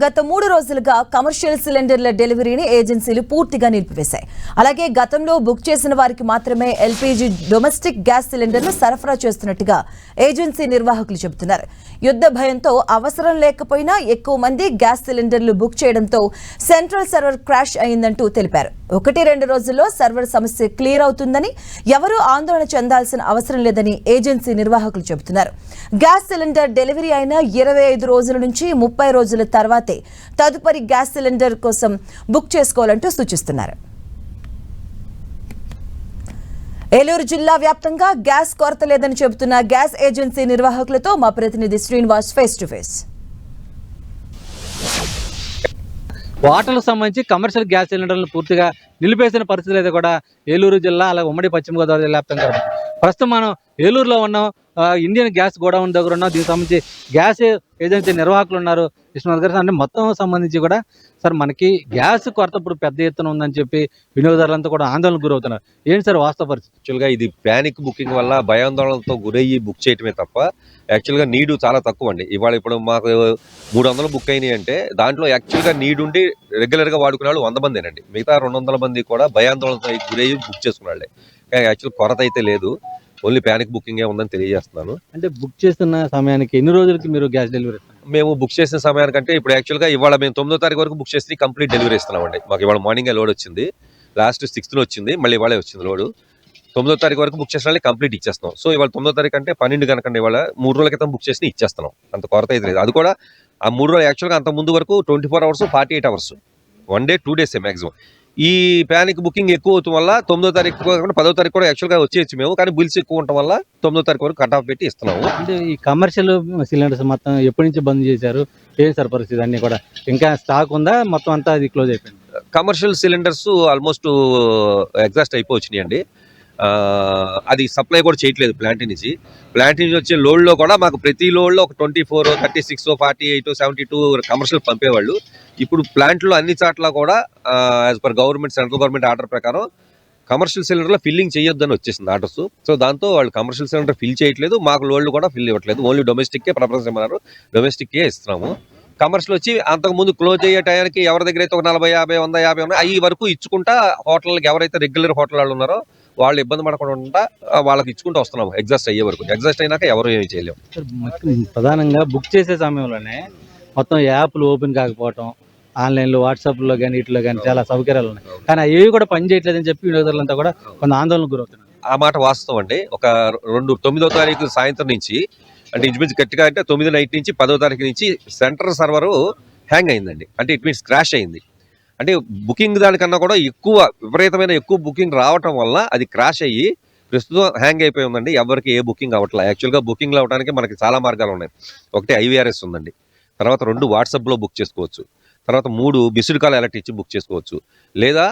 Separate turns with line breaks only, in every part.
గత 3 రోజులుగా కమర్షియల్ సిలిండర్ల డెలివరీని ఏజెన్సీలు పూర్తిగా నిలిపివేశాయి. అలాగే గతంలో బుక్ చేసిన వారికి మాత్రమే ఎల్పీజీ డొమెస్టిక్ గ్యాస్ సిలిండర్లు సరఫరా చేస్తున్నట్టుగా ఏజెన్సీ నిర్వాహకులు చెబుతున్నారు. యుద్ధ భయంతో అవసరం లేకపోయినా ఎక్కువ మంది గ్యాస్ సిలిండర్లు బుక్ చేయడంతో సెంట్రల్ సర్వర్ క్రాష్ అయిందంటూ తెలిపారు. 1-2 రోజుల్లో సర్వర్ సమస్య క్లియర్ అవుతుందని, ఎవరూ ఆందోళన చెందాల్సిన అవసరం లేదని ఏజెన్సీ నిర్వాహకులు చెబుతున్నారు. గ్యాస్ సిలిండర్ డెలివరీ అయిన 25 రోజుల నుంచి 30 రోజుల తర్వాత తదుపరి గ్యాస్ సిలిండర్ కోసం బుక్ చేసుకోవాలంటూ సూచిస్తున్నారు. ఏలూరు జిల్లా వ్యాప్తంగా గ్యాస్ కొరత లేదని చెబుతున్న గ్యాస్ ఏజెన్సీ నిర్వాహకులతో మా ప్రతినిధి శ్రీనివాస్ ఫేస్ టు ఫేస్.
వాటర్లకు సంబంధించి కమర్షియల్ గ్యాస్ సిలిండర్లను పూర్తిగా నిలిపేసిన పరిస్థితులు అయితే కూడా ఏలూరు జిల్లా అలాగే ఉమ్మడి పశ్చిమ గోదావరి జిల్లా వ్యాప్తంగా ప్రస్తుతం మనం ఏలూరులో ఉన్నాం. ఇండియన్ గ్యాస్ గోడౌన్ దగ్గర ఉన్నాం. దీనికి సంబంధించి గ్యాస్ ఏజెన్సీ నిర్వాహకులు ఉన్నారు. విష్ణునాథ్ గారు అంటే మొత్తం సంబంధించి కూడా సార్ మనకి గ్యాస్ కొరత ఇప్పుడు పెద్ద ఎత్తున ఉందని చెప్పి వినియోగదారులంతా కూడా ఆందోళనకు గురవుతున్నారు. ఏంటి సార్ వాస్తవ పరిస్థితి?
యాక్చువల్గా ఇది ప్యానిక్ బుకింగ్ వల్ల భయాందోళనతో గురయ్యి బుక్ చేయటమే తప్ప యాక్చువల్గా నీడు చాలా తక్కువ అండి. ఇప్పుడు మాకు 300 బుక్ అయినాయి అంటే దాంట్లో యాక్చువల్గా నీడుండి రెగ్యులర్గా వాడుకునే వాళ్ళు 100 మందేనండి. మిగతా 200 మంది కూడా భయాందోళనతో గురయ్యి బుక్ చేసుకున్నాళ్ళే. కానీ యాక్చువల్ కొరత అయితే లేదు, ఓన్లీ ప్యానిక్ బుకింగే ఉందని తెలియజేస్తున్నాను.
అంటే బుక్ చేస్తున్న సమయానికి ఎన్ని రోజులకి మీరు గ్యాస్ డెలివరీ?
మేము బుక్ చేసిన సమయానికంటే ఇప్పుడు యాక్చువల్గా ఇవాళ మేము 9వ తారీఖు వరకు బుక్ చేసి కంప్లీట్ డెలివరీ ఇస్తున్నామండి. మాకు ఇవాళ మార్నింగే లోడ్ వచ్చింది, లాస్ట్ 6th వచ్చింది, మళ్ళీ ఇవాళే వచ్చింది లోడు. 9వ తారీఖు వరకు బుక్ చేసిన వాళ్ళకి కంప్లీట్ ఇచ్చేస్తున్నాం. సో ఇవాళ 9వ తారీఖు అంటే 12 కనుకండి, ఇవాళ 3 రోజుల క్రితం బుక్ చేసి ఇచ్చేస్తున్నాం. అంత కొరత అయితే లేదు. అది కూడా ఆ 3 రోజులు యాక్చువల్గా అంత ముందు వరకు 24 hours 48 hours 1 day 2 days maximum. ఈ ప్యానిక్ బుకింగ్ ఎక్కువ అవుతాం వల్ల 9వ తారీఖు కాకుండా 10వ తారీఖు కూడా యాక్చువల్గా వచ్చేయచ్చు మేము, కానీ బిల్స్ ఎక్కువ ఉండటం వల్ల 9వ తారీఖు వరకు కట్ ఆఫ్ పెట్టి ఇస్తున్నాము.
అంటే ఈ కమర్షియల్ సిలిండర్స్ మొత్తం ఎప్పటి నుంచి బంద్ చేశారు? ఏం సార్ పరిస్థితి? అన్ని కూడా ఇంకా స్టాక్ ఉందా? మొత్తం అంతా అది క్లోజ్ అయిపోయింది.
కమర్షియల్ సిలిండర్స్ ఆల్మోస్ట్ ఎగ్జాస్ట్ అయిపోవచ్చినాయండి. అది సప్లై కూడా చేయట్లేదు ప్లాంట్ నుంచి వచ్చే లోడ్లో కూడా మాకు ప్రతి లోడ్లో ఒక 24, 36, 48, 72 కమర్షియల్ పంపేవాళ్ళు. ఇప్పుడు ప్లాంట్లో అన్ని చాట్ల కూడా as per government, central government order ప్రకారం కమర్షియల్ సిలిండర్లో ఫిల్లింగ్ చేయొద్దని వచ్చేసింది ఆర్డర్స్. సో దాంతో వాళ్ళు కమర్షియల్ సిలిండర్ ఫిల్ చేయట్లేదు, మాకు లోడ్లు కూడా ఫిల్ ఇవ్వట్లేదు. ఓన్లీ డొమెస్టిక్కే ప్రిఫరెన్స్ ఇవ్వన్నారు, డొమెస్టిక్కే ఇస్తున్నాము. కమర్షియల్ వచ్చి అంతకుముందు క్లోజ్ అయ్యే టయానికి ఎవరి అయితే ఒక 40, 50, 150 ఉన్నాయి, అవి వరకు ఇచ్చుకుంటా హోటల్కి ఎవరైతే రెగ్యులర్ హోటల్ వాళ్ళు ఉన్నారో వాళ్ళు ఇబ్బంది పడకుండా వాళ్ళకి ఇచ్చుకుంటూ వస్తున్నాము ఎగ్జాస్ట్ అయ్యే వరకు. ఎగ్జాస్ట్ అయినాక ఎవరు ఏమి చేయలేము.
ప్రధానంగా బుక్ చేసే సమయంలోనే మొత్తం యాప్లు ఓపెన్ కాకపోవటం, ఆన్లైన్లో వాట్సాప్లో కానీ వీటిలో కానీ చాలా సౌకర్యాలు ఉన్నాయి, కానీ అవి కూడా పని చేయట్లేదని చెప్పి వినియోగదారులంతా కూడా కొంత ఆందోళనకు గురవుతున్నారు.
ఆ మాట వాస్తవం అండి. ఒక 9వ తారీఖు సాయంత్రం నుంచి అంటే ఇంచుమించు గట్టిగా అంటే 9 నైట్ నుంచి 10వ తారీఖు నుంచి సెంట్రల్ సర్వరు హ్యాంగ్ అయిందండి. అంటే ఇట్ మీన్స్ క్రాష్ అయింది. అంటే బుకింగ్ దానికన్నా కూడా విపరీతమైన ఎక్కువ బుకింగ్ రావటం వల్ల అది క్రాష్ అయ్యి ప్రస్తుతం హ్యాంగ్ అయిపోయి ఉందండి. ఎవరికి ఏ బుకింగ్ అవ్వట్లేదు. యాక్చువల్గా బుకింగ్లు అవ్వడానికి మనకి చాలా మార్గాలు ఉన్నాయి. ఒకటి IVRS ఉందండి, తర్వాత 2 వాట్సాప్లో బుక్ చేసుకోవచ్చు, తర్వాత 3 మిస్డ్ కాల్ అలర్ట్ ఇచ్చి బుక్ చేసుకోవచ్చు, లేదా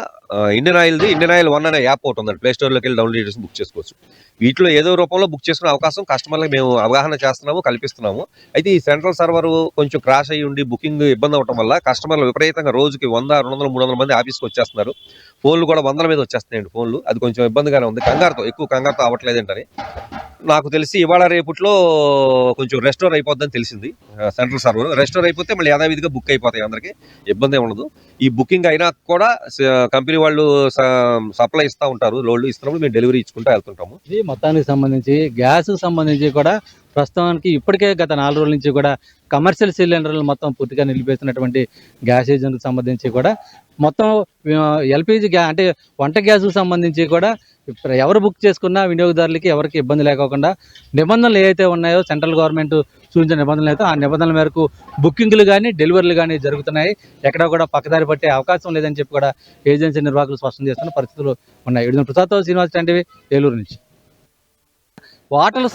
ఇండియన్ ఆయిల్ 1 అనే యాప్ ఒకటి ఉందండి, ప్లే స్టోర్లోకి వెళ్ళి డౌన్లోడ్ చేసి బుక్ చేసుకోవచ్చు. వీటిలో ఏదో రూపంలో బుక్ చేసుకునే అవకాశం కస్టమర్లకు మేము అవగాహన చేస్తున్నాము, కల్పిస్తున్నాము. అయితే ఈ సెంట్రల్ సర్వర్ కొంచెం క్రాష్ అయ్యి ఉండి బుకింగ్ ఇబ్బంది అవడం వల్ల కస్టమర్లు విపరీతంగా రోజుకి 100, 200, 300 మంది ఆఫీస్కి వచ్చేస్తున్నారు. ఫోన్లు కూడా 100ల మీద వచ్చేస్తున్నాయండి ఫోన్లు. అది కొంచెం ఇబ్బందిగానే ఉంది. ఎక్కువ కంగారుతో అవ్వట్లేదంటని నాకు తెలిసి ఇవాళ రేపట్లో కొంచెం రెస్టోర్ అయిపోద్దని తెలిసింది. సెంట్రల్ సర్వర్ రెస్టోర్ అయిపోతే మళ్ళీ యథావిధిగా బుక్ అయిపోతాయి, అందరికీ ఇబ్బంది ఉండదు. ఈ బుకింగ్ అయినా కూడా కంపెనీ వాళ్ళు సప్లై ఇస్తూ ఉంటారు, లోడ్లు ఇస్తున్నప్పుడు మేము డెలివరీ ఇచ్చుకుంటూ వెళ్తుంటాము.
ఇది మొత్తానికి సంబంధించి గ్యాస్ సంబంధించి కూడా ప్రస్తుతానికి ఇప్పటికే గత 4 రోజుల నుంచి కూడా కమర్షియల్ సిలిండర్లు మొత్తం పూర్తిగా నిలిపేస్తున్నటువంటి గ్యాస్ ఏజెన్సీకి సంబంధించి కూడా మొత్తం ఎల్పిజి అంటే వంట గ్యాస్కు సంబంధించి కూడా ఎవరు బుక్ చేసుకున్నా వినియోగదారులకి ఎవరికి ఇబ్బంది లేకోకుండా నిబంధనలు ఏవైతే ఉన్నాయో సెంట్రల్ గవర్నమెంట్ సూచించిన నిబంధనలు అయితే ఆ నిబంధనల మేరకు బుకింగ్లు కానీ డెలివరీలు కానీ జరుగుతున్నాయి. ఎక్కడ కూడా పక్కదారి పట్టే అవకాశం లేదని చెప్పి కూడా ఏజెన్సీ నిర్వాహకులు స్పష్టం చేస్తున్న పరిస్థితులు ఉన్నాయి. ప్రసాద్తో శ్రీనివాస్ టీవీ ఏలూరు నుంచి. వాటర్లు